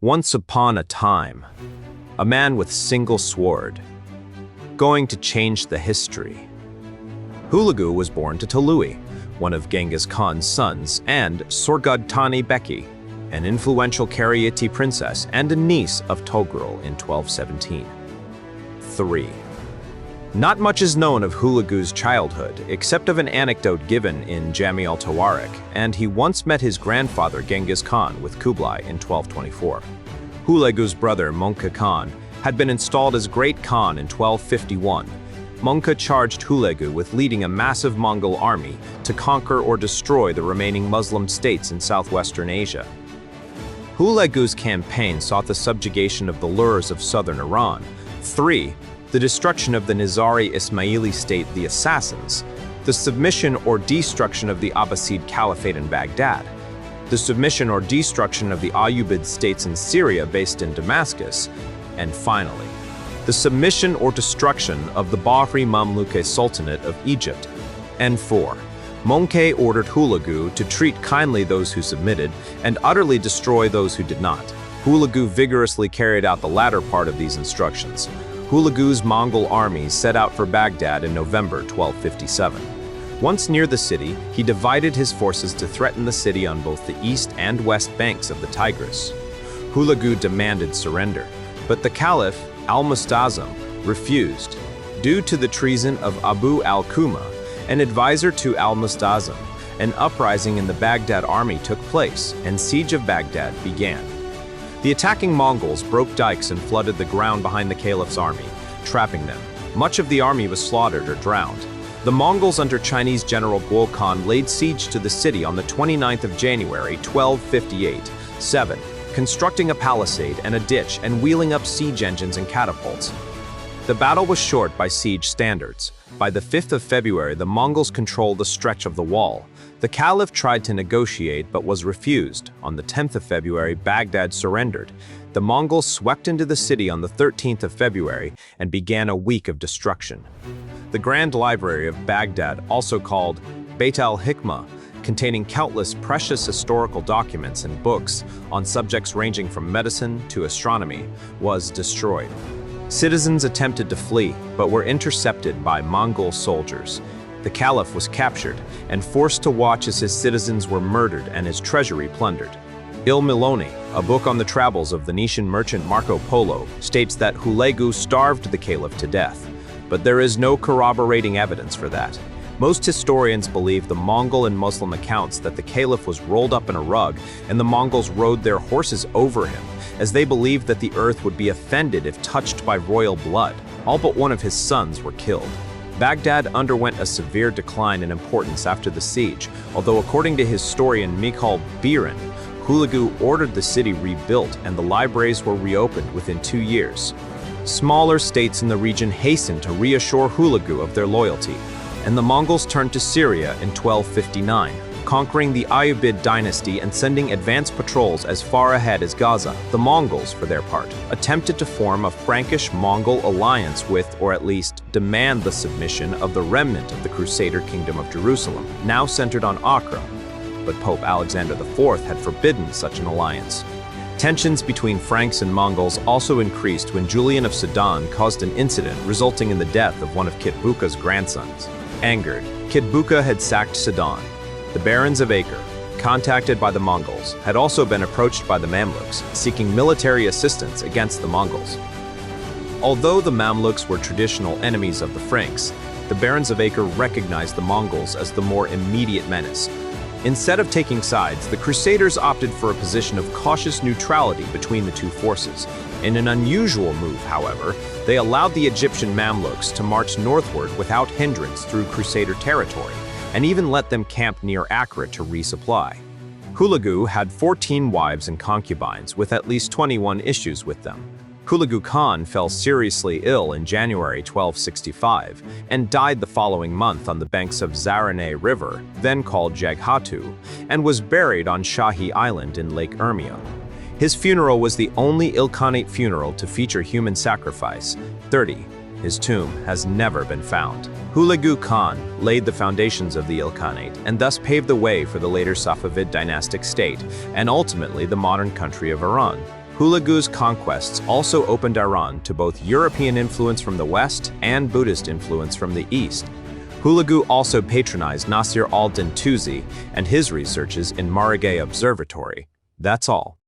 Once upon a time, a man with single sword, going to change the history. HULAGU was born to Tului, one of Genghis Khan's sons, and Sorghad Beki, an influential Karayitti princess and a niece of Togrul in 1217. 3. Not much is known of HULAGU's childhood, except of an anecdote given in Jami al-Tawarik, and he once met his grandfather Genghis Khan with Kublai in 1224. HULAGU's brother Mongol Khan had been installed as Great Khan in 1251. Mongol charged HULAGU with leading a massive Mongol army to conquer or destroy the remaining Muslim states in southwestern Asia. HULAGU's campaign sought the subjugation of the Lurs of southern Iran. 3. The destruction of the Nizari Ismaili state, the Assassins, the submission or destruction of the Abbasid Caliphate in Baghdad, the submission or destruction of the Ayyubid states in Syria based in Damascus, and finally, the submission or destruction of the Bahri Mamluk Sultanate of Egypt. And 4. Mongol ordered HULAGU to treat kindly those who submitted and utterly destroy those who did not. HULAGU vigorously carried out the latter part of these instructions. HULAGU's Mongol army set out for Baghdad in November 1257. Once near the city, he divided his forces to threaten the city on both the east and west banks of the Tigris. HULAGU demanded surrender, but the Caliph, al-Mustazim, refused. Due to the treason of Abu al-Kuma, an advisor to al-Mustazim, an uprising in the Baghdad army took place, and siege of Baghdad began. The attacking Mongols broke dikes and flooded the ground behind the Caliph's army, trapping them. Much of the army was slaughtered or drowned. The Mongols under Chinese General Guo Khan laid siege to the city on the 29th of January 1258. 7. Constructing a palisade and a ditch and wheeling up siege engines and catapults. The battle was short by siege standards. By the 5th of February, the Mongols controlled the stretch of the wall. The Caliph tried to negotiate but was refused. On the 10th of February, Baghdad surrendered. The Mongols swept into the city on the 13th of February and began a week of destruction. The Grand Library of Baghdad, also called Beit al-Hikmah, containing countless precious historical documents and books on subjects ranging from medicine to astronomy, was destroyed. Citizens attempted to flee, but were intercepted by Mongol soldiers. The Caliph was captured and forced to watch as his citizens were murdered and his treasury plundered. Il Miloni, a book on the travels of Venetian merchant Marco Polo, states that HULAGU starved the Caliph to death, but there is no corroborating evidence for that. Most historians believe the Mongol and Muslim accounts that the Caliph was rolled up in a rug and the Mongols rode their horses over him, as they believed that the earth would be offended if touched by royal blood. All but one of his sons were killed. Baghdad underwent a severe decline in importance after the siege, although according to historian Michal Birin, HULAGU ordered the city rebuilt and the libraries were reopened within 2 years. Smaller states in the region hastened to reassure HULAGU of their loyalty, and the Mongols turned to Syria in 1259, conquering the Ayyubid dynasty and sending advance patrols as far ahead as Gaza. The Mongols, for their part, attempted to form a Frankish-Mongol alliance with, or at least demand the submission of the remnant of the Crusader Kingdom of Jerusalem, now centered on Acre, but Pope Alexander IV had forbidden such an alliance. Tensions between Franks and Mongols also increased when Julian of Sedan caused an incident resulting in the death of one of Kitbuka's grandsons. Angered, Kitbuka had sacked Sedan. The barons of Acre, contacted by the Mongols, had also been approached by the Mamluks, seeking military assistance against the Mongols. Although the Mamluks were traditional enemies of the Franks, the barons of Acre recognized the Mongols as the more immediate menace. Instead of taking sides, the Crusaders opted for a position of cautious neutrality between the two forces. In an unusual move, however, they allowed the Egyptian Mamluks to march northward without hindrance through Crusader territory, and even let them camp near Acre to resupply. HULAGU had 14 wives and concubines, with at least 21 issues with them. HULAGU Khan fell seriously ill in January 1265 and died the following month on the banks of Zaraneh River, then called Jaghatu, and was buried on Shahi Island in Lake Urmia. His funeral was the only Ilkhanate funeral to feature human sacrifice. 30. His tomb has never been found. HULAGU Khan laid the foundations of the Ilkhanate and thus paved the way for the later Safavid dynastic state and ultimately the modern country of Iran. HULAGU's conquests also opened Iran to both European influence from the west and Buddhist influence from the east. HULAGU also patronized Nasir al-Din Tusi and his researches in Maragay Observatory. That's all.